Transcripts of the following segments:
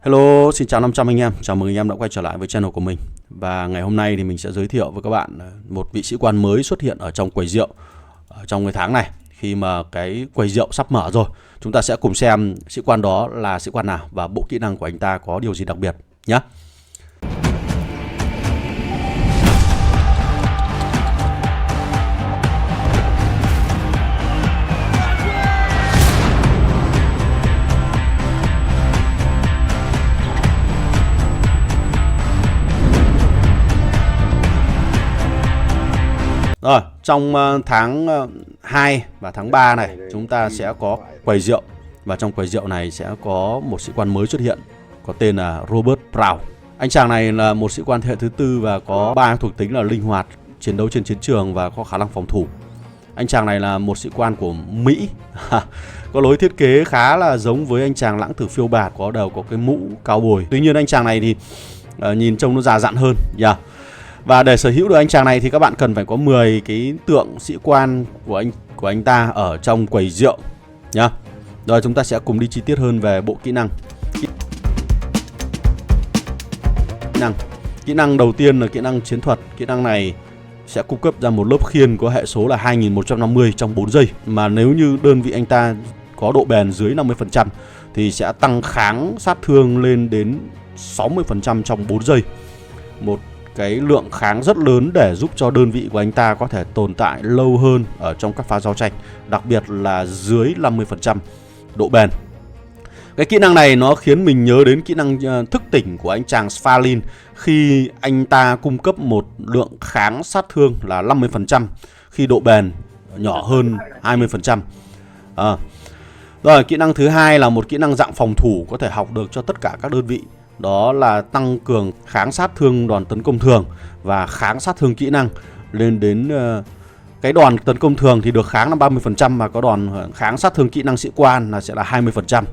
Hello, xin chào 500 anh em. Chào mừng anh em đã quay trở lại với channel của mình. Và ngày hôm nay thì mình sẽ giới thiệu với các bạn một vị sĩ quan mới xuất hiện ở trong quầy rượu trong cái tháng này. Khi mà cái quầy rượu sắp mở rồi, chúng ta sẽ cùng xem sĩ quan đó là sĩ quan nào và bộ kỹ năng của anh ta có điều gì đặc biệt nhé. Rồi, trong tháng 2 và tháng 3 này chúng ta sẽ có quầy rượu. Và trong quầy rượu này sẽ có một sĩ quan mới xuất hiện, có tên là Robert Brown. Anh chàng này là một sĩ quan thế hệ thứ tư và có 3 thuộc tính là linh hoạt, chiến đấu trên chiến trường và có khả năng phòng thủ. Anh chàng này là một sĩ quan của Mỹ. Có lối thiết kế khá là giống với anh chàng lãng tử phiêu bạt, có đầu có cái mũ cao bồi. Tuy nhiên anh chàng này thì nhìn trông nó già dặn hơn. Và để sở hữu được anh chàng này thì các bạn cần phải có 10 cái tượng sĩ quan của anh ta ở trong quầy rượu nhá. Rồi chúng ta sẽ cùng đi chi tiết hơn về bộ kỹ năng. Kỹ năng đầu tiên là kỹ năng chiến thuật. Kỹ năng này sẽ cung cấp ra một lớp khiên có hệ số là 2150 trong 4 giây. Mà nếu như đơn vị anh ta có độ bền dưới 50% thì sẽ tăng kháng sát thương lên đến 60% trong 4 giây. Một cái lượng kháng rất lớn để giúp cho đơn vị của anh ta có thể tồn tại lâu hơn ở trong các pha giao tranh, đặc biệt là dưới 50% độ bền. Cái kỹ năng này nó khiến mình nhớ đến kỹ năng thức tỉnh của anh chàng Svalin khi anh ta cung cấp một lượng kháng sát thương là 50% khi độ bền nhỏ hơn 20%. Rồi, kỹ năng thứ hai là một kỹ năng dạng phòng thủ có thể học được cho tất cả các đơn vị. Đó là tăng cường kháng sát thương đòn tấn công thường và kháng sát thương kỹ năng lên đến cái đòn tấn công thường thì được kháng là 30%, mà có đòn kháng sát thương kỹ năng sĩ quan là sẽ là 20%.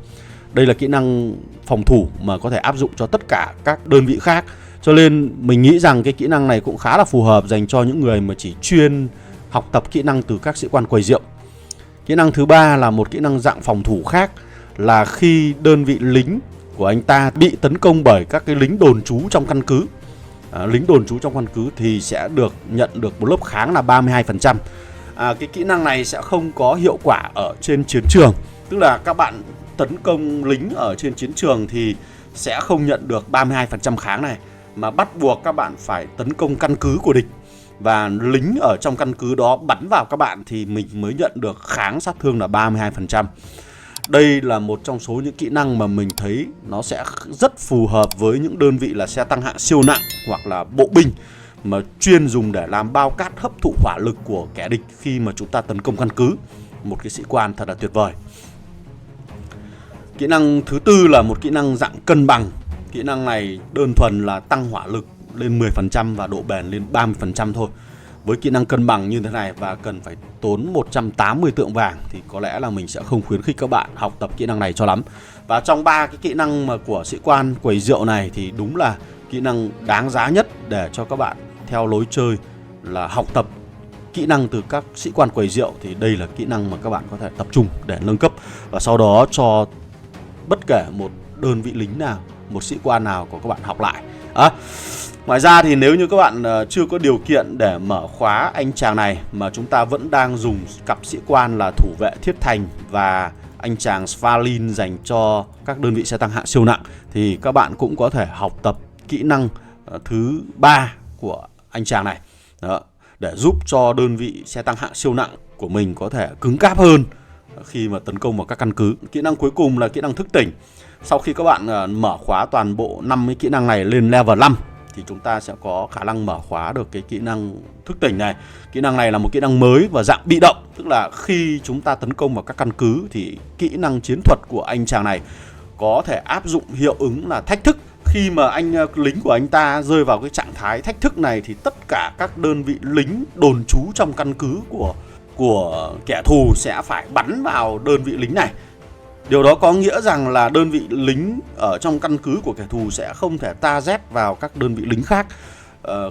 Đây là kỹ năng phòng thủ mà có thể áp dụng cho tất cả các đơn vị khác. Cho nên mình nghĩ rằng cái kỹ năng này cũng khá là phù hợp dành cho những người mà chỉ chuyên học tập kỹ năng từ các sĩ quan quầy rượu. Kỹ năng thứ ba là một kỹ năng dạng phòng thủ khác, là khi đơn vị lính của anh ta bị tấn công bởi các cái lính đồn trú trong căn cứ. Lính đồn trú trong căn cứ thì sẽ nhận được một lớp kháng là 32%. Cái kỹ năng này sẽ không có hiệu quả ở trên chiến trường. Tức là các bạn tấn công lính ở trên chiến trường thì sẽ không nhận được 32% kháng này, mà bắt buộc các bạn phải tấn công căn cứ của địch. Và lính ở trong căn cứ đó bắn vào các bạn thì mình mới nhận được kháng sát thương là 32%. Đây là một trong số những kỹ năng mà mình thấy nó sẽ rất phù hợp với những đơn vị là xe tăng hạng siêu nặng hoặc là bộ binh mà chuyên dùng để làm bao cát hấp thụ hỏa lực của kẻ địch khi mà chúng ta tấn công căn cứ. Một cái sĩ quan thật là tuyệt vời. Kỹ năng thứ tư là một kỹ năng dạng cân bằng. Kỹ năng này đơn thuần là tăng hỏa lực lên 10% và độ bền lên 30% thôi. Với kỹ năng cân bằng như thế này và cần phải tốn 180 tượng vàng thì có lẽ là mình sẽ không khuyến khích các bạn học tập kỹ năng này cho lắm. Và trong 3 cái kỹ năng mà của sĩ quan quầy rượu này thì đúng là kỹ năng đáng giá nhất để cho các bạn theo lối chơi là học tập kỹ năng từ các sĩ quan quầy rượu. Thì đây là kỹ năng mà các bạn có thể tập trung để nâng cấp, và sau đó cho bất kể một đơn vị lính nào, một sĩ quan nào của các bạn học lại. Ngoài ra thì nếu như các bạn chưa có điều kiện để mở khóa anh chàng này mà chúng ta vẫn đang dùng cặp sĩ quan là thủ vệ thiết thành và anh chàng Svalin dành cho các đơn vị xe tăng hạng siêu nặng, thì các bạn cũng có thể học tập kỹ năng thứ 3 của anh chàng này. Để giúp cho đơn vị xe tăng hạng siêu nặng của mình có thể cứng cáp hơn khi mà tấn công vào các căn cứ. Kỹ năng cuối cùng là kỹ năng thức tỉnh. Sau khi các bạn mở khóa toàn bộ 5 cái kỹ năng này lên level 5 thì chúng ta sẽ có khả năng mở khóa được cái kỹ năng thức tỉnh này. Kỹ năng này là một kỹ năng mới và dạng bị động, tức là khi chúng ta tấn công vào các căn cứ thì kỹ năng chiến thuật của anh chàng này có thể áp dụng hiệu ứng là thách thức. Khi mà lính của anh ta rơi vào cái trạng thái thách thức này thì tất cả các đơn vị lính đồn trú trong căn cứ của kẻ thù sẽ phải bắn vào đơn vị lính này. Điều đó có nghĩa rằng là đơn vị lính ở trong căn cứ của kẻ thù sẽ không thể target vào các đơn vị lính khác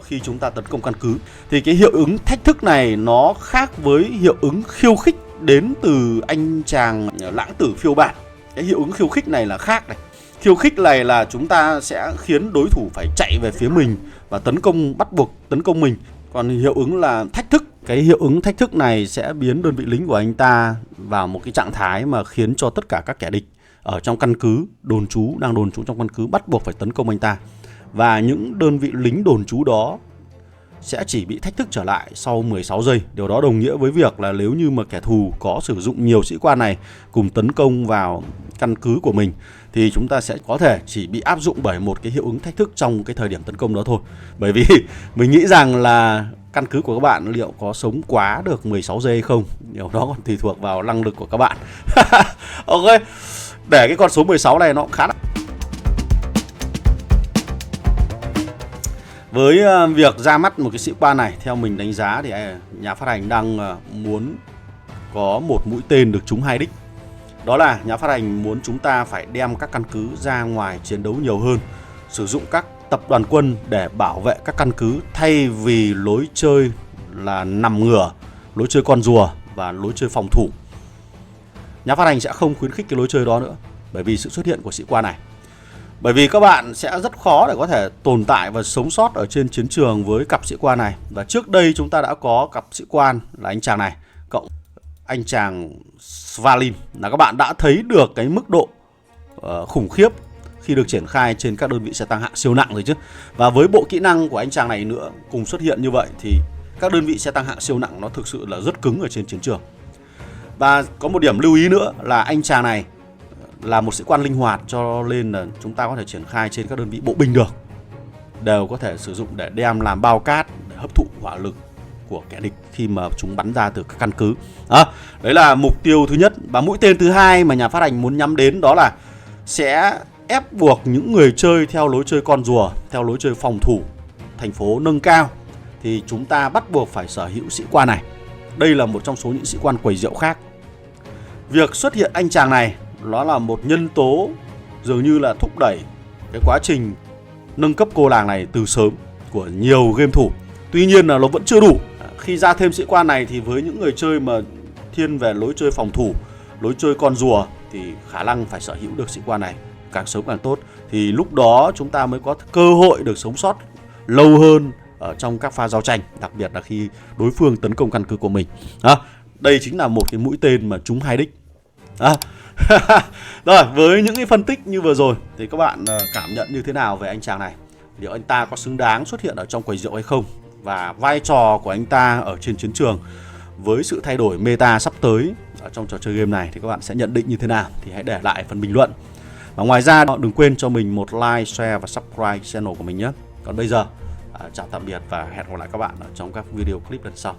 khi chúng ta tấn công căn cứ. Thì cái hiệu ứng thách thức này nó khác với hiệu ứng khiêu khích đến từ anh chàng lãng tử phiêu bạt. Cái hiệu ứng khiêu khích này là khác này. khiêu khích này là chúng ta sẽ khiến đối thủ phải chạy về phía mình và tấn công, bắt buộc tấn công mình. Còn hiệu ứng là thách thức. Cái hiệu ứng thách thức này sẽ biến đơn vị lính của anh ta vào một cái trạng thái mà khiến cho tất cả các kẻ địch ở trong căn cứ đồn trú, đang đồn trú trong căn cứ bắt buộc phải tấn công anh ta. Và những đơn vị lính đồn trú đó sẽ chỉ bị thách thức trở lại sau 16 giây. Điều đó đồng nghĩa với việc là nếu như mà kẻ thù có sử dụng nhiều sĩ quan này cùng tấn công vào căn cứ của mình thì chúng ta sẽ có thể chỉ bị áp dụng bởi một cái hiệu ứng thách thức trong cái thời điểm tấn công đó thôi. Bởi vì mình nghĩ rằng là căn cứ của các bạn liệu có sống quá được 16 giây hay không, điều đó còn tùy thuộc vào năng lực của các bạn. Ok, để cái con số 16 này nó khá là... Với việc ra mắt một cái sĩ quan này, theo mình đánh giá thì nhà phát hành đang muốn có một mũi tên được trúng 2 đích. Đó là nhà phát hành muốn chúng ta phải đem các căn cứ ra ngoài chiến đấu nhiều hơn, sử dụng các tập đoàn quân để bảo vệ các căn cứ thay vì lối chơi là nằm ngửa, lối chơi con rùa và lối chơi phòng thủ. Nhà phát hành sẽ không khuyến khích cái lối chơi đó nữa bởi vì sự xuất hiện của sĩ quan này. Bởi vì các bạn sẽ rất khó để có thể tồn tại và sống sót ở trên chiến trường với cặp sĩ quan này. Và trước đây chúng ta đã có cặp sĩ quan là anh chàng này cộng anh chàng Svalin, là các bạn đã thấy được cái mức độ khủng khiếp khi được triển khai trên các đơn vị xe tăng hạng siêu nặng rồi chứ. Và với bộ kỹ năng của anh chàng này nữa cùng xuất hiện như vậy thì các đơn vị xe tăng hạng siêu nặng nó thực sự là rất cứng ở trên chiến trường. Và có một điểm lưu ý nữa là anh chàng này là một sĩ quan linh hoạt, cho nên là chúng ta có thể triển khai trên các đơn vị bộ binh được, đều có thể sử dụng để đem làm bao cát để hấp thụ hỏa lực của kẻ địch khi mà chúng bắn ra từ các căn cứ. Đấy là mục tiêu thứ nhất. Và mũi tên thứ hai mà nhà phát hành muốn nhắm đến đó là sẽ ép buộc những người chơi theo lối chơi con rùa, theo lối chơi phòng thủ thành phố nâng cao thì chúng ta bắt buộc phải sở hữu sĩ quan này. Đây là một trong số những sĩ quan quầy rượu khác. Việc xuất hiện anh chàng này nó là một nhân tố dường như là thúc đẩy cái quá trình nâng cấp cô làng này từ sớm của nhiều game thủ. Tuy nhiên là nó vẫn chưa đủ. Khi ra thêm sĩ quan này thì với những người chơi mà thiên về lối chơi phòng thủ, lối chơi con rùa thì khả năng phải sở hữu được sĩ quan này càng sớm càng tốt. Thì lúc đó chúng ta mới có cơ hội được sống sót lâu hơn ở trong các pha giao tranh, đặc biệt là khi đối phương tấn công căn cứ của mình. Đây chính là một cái mũi tên mà trúng 2 đích. Rồi, với những cái phân tích như vừa rồi thì các bạn cảm nhận như thế nào về anh chàng này? Liệu anh ta có xứng đáng xuất hiện ở trong quầy rượu hay không? Và vai trò của anh ta ở trên chiến trường với sự thay đổi meta sắp tới ở trong trò chơi game này thì các bạn sẽ nhận định như thế nào? Thì hãy để lại phần bình luận. Và ngoài ra đừng quên cho mình một like, share và subscribe channel của mình nhé. Còn bây giờ chào tạm biệt và hẹn gặp lại các bạn ở trong các video clip lần sau.